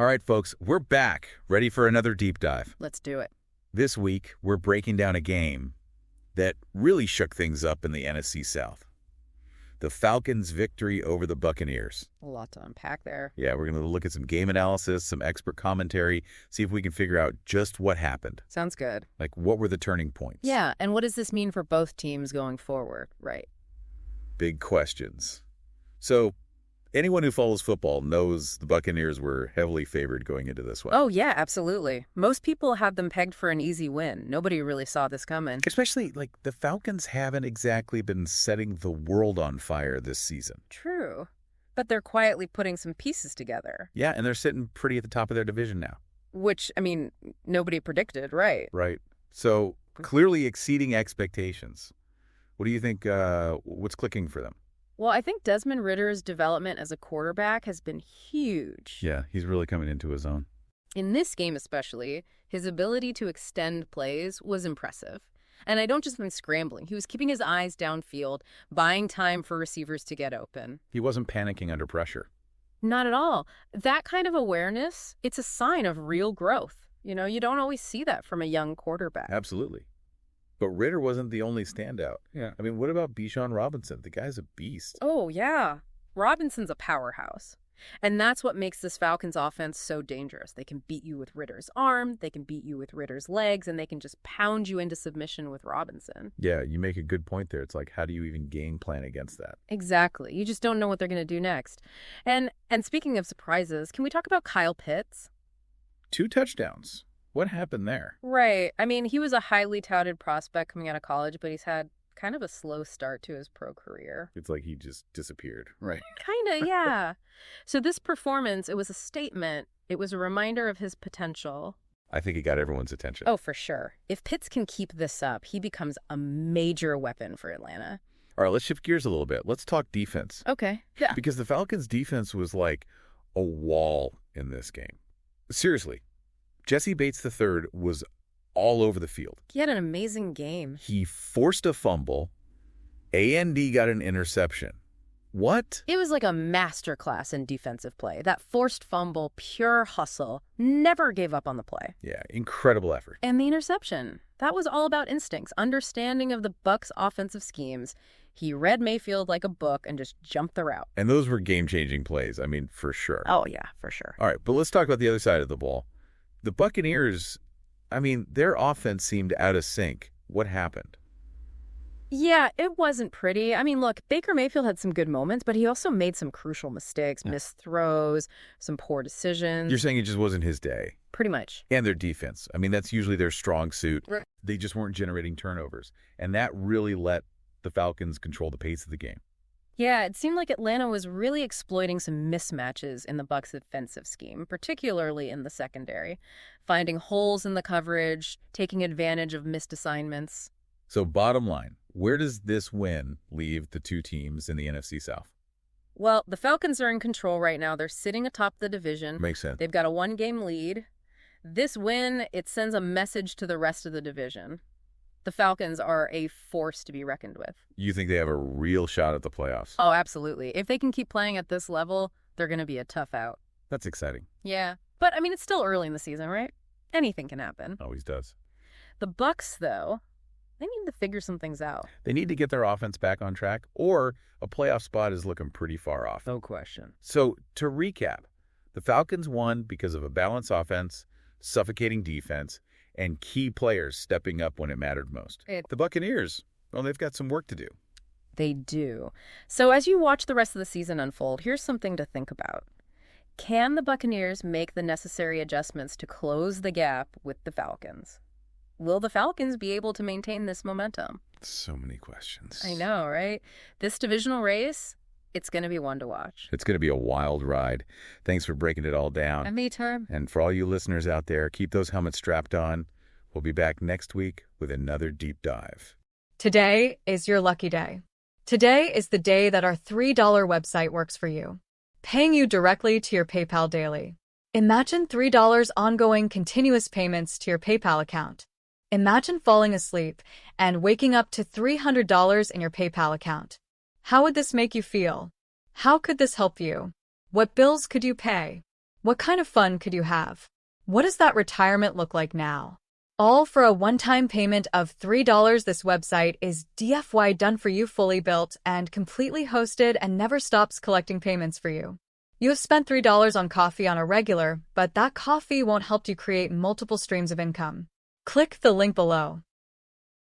All right, folks, we're back, ready for another deep dive. Let's do it. This week, we're breaking down a game that really shook things up in the NFC South. The Falcons' victory over the Buccaneers. A lot to unpack there. Yeah, we're going to look at some game analysis, some expert commentary, see if we can figure out just what happened. Sounds good. Like, what were the turning points? Yeah, and what does this mean for both teams going forward, right? Big questions. So, anyone who follows football knows the Buccaneers were heavily favored going into this one. Oh, yeah, absolutely. Most people had them pegged for an easy win. Nobody really saw this coming. Especially, like, the Falcons haven't exactly been setting the world on fire this season. True. But they're quietly putting some pieces together. Yeah, and they're sitting pretty at the top of their division now. Which, I mean, nobody predicted, right? Right. So, clearly exceeding expectations. What do you think, what's clicking for them? Well, I think Desmond Ridder's development as a quarterback has been huge. Yeah, he's really coming into his own. In this game especially, his ability to extend plays was impressive. And I don't just mean scrambling. He was keeping his eyes downfield, buying time for receivers to get open. He wasn't panicking under pressure. Not at all. That kind of awareness, it's a sign of real growth. You know, you don't always see that from a young quarterback. Absolutely. But Ridder wasn't the only standout. Yeah. I mean, what about Bijan Robinson? The guy's a beast. Oh, yeah. Robinson's a powerhouse. And that's what makes this Falcons offense so dangerous. They can beat you with Ridder's arm, they can beat you with Ridder's legs, and they can just pound you into submission with Robinson. Yeah, you make a good point there. It's like, how do you even game plan against that? Exactly. You just don't know what they're going to do next. And speaking of surprises, can we talk about Kyle Pitts? 2 touchdowns. What happened there? Right. I mean, he was a highly touted prospect coming out of college, but he's had kind of a slow start to his pro career. It's like he just disappeared, right? Kind of, yeah. So this performance, it was a statement. It was a reminder of his potential. I think he got everyone's attention. Oh, for sure. If Pitts can keep this up, he becomes a major weapon for Atlanta. All right, let's shift gears a little bit. Let's talk defense. Okay. Yeah. Because the Falcons' defense was like a wall in this game. Seriously. Jesse Bates III was all over the field. He had an amazing game. He forced a fumble. A&D got an interception. What? It was like a masterclass in defensive play. That forced fumble, pure hustle, never gave up on the play. Yeah, incredible effort. And the interception. That was all about instincts, understanding of the Bucs' offensive schemes. He read Mayfield like a book and just jumped the route. And those were game-changing plays, I mean, for sure. Oh, yeah, for sure. All right, but let's talk about the other side of the ball. The Buccaneers, I mean, their offense seemed out of sync. What happened? Yeah, it wasn't pretty. I mean, look, Baker Mayfield had some good moments, but he also made some crucial mistakes, missed throws, some poor decisions. You're saying it just wasn't his day. Pretty much. And their defense. I mean, that's usually their strong suit. Right. They just weren't generating turnovers. And that really let the Falcons control the pace of the game. Yeah, it seemed like Atlanta was really exploiting some mismatches in the Bucs' defensive scheme, particularly in the secondary, finding holes in the coverage, taking advantage of missed assignments. So bottom line, where does this win leave the 2 teams in the NFC South? Well, the Falcons are in control right now. They're sitting atop the division. Makes sense. They've got a 1-game lead. This win, it sends a message to the rest of the division. The Falcons are a force to be reckoned with. You think they have a real shot at the playoffs? Oh, absolutely. If they can keep playing at this level, they're going to be a tough out. That's exciting. Yeah. But, I mean, it's still early in the season, right? Anything can happen. Always does. The Bucs, though, they need to figure some things out. They need to get their offense back on track, or a playoff spot is looking pretty far off. No question. So, to recap, the Falcons won because of a balanced offense, suffocating defense, and key players stepping up when it mattered most. The Buccaneers, well, they've got some work to do. They do. So as you watch the rest of the season unfold, here's something to think about. Can the Buccaneers make the necessary adjustments to close the gap with the Falcons? Will the Falcons be able to maintain this momentum? So many questions. I know, right? This divisional race, it's going to be one to watch. It's going to be a wild ride. Thanks for breaking it all down. Anytime. And for all you listeners out there, keep those helmets strapped on. We'll be back next week with another deep dive. Today is your lucky day. Today is the day that our $3 website works for you, paying you directly to your PayPal daily. Imagine $3 ongoing continuous payments to your PayPal account. Imagine falling asleep and waking up to $300 in your PayPal account. How would this make you feel? How could this help you? What bills could you pay? What kind of fun could you have? What does that retirement look like now? All for a one-time payment of $3. This website is DFY done for you, fully built and completely hosted, and never stops collecting payments for you. You have spent $3 on coffee on a regular, but that coffee won't help you create multiple streams of income. Click the link below.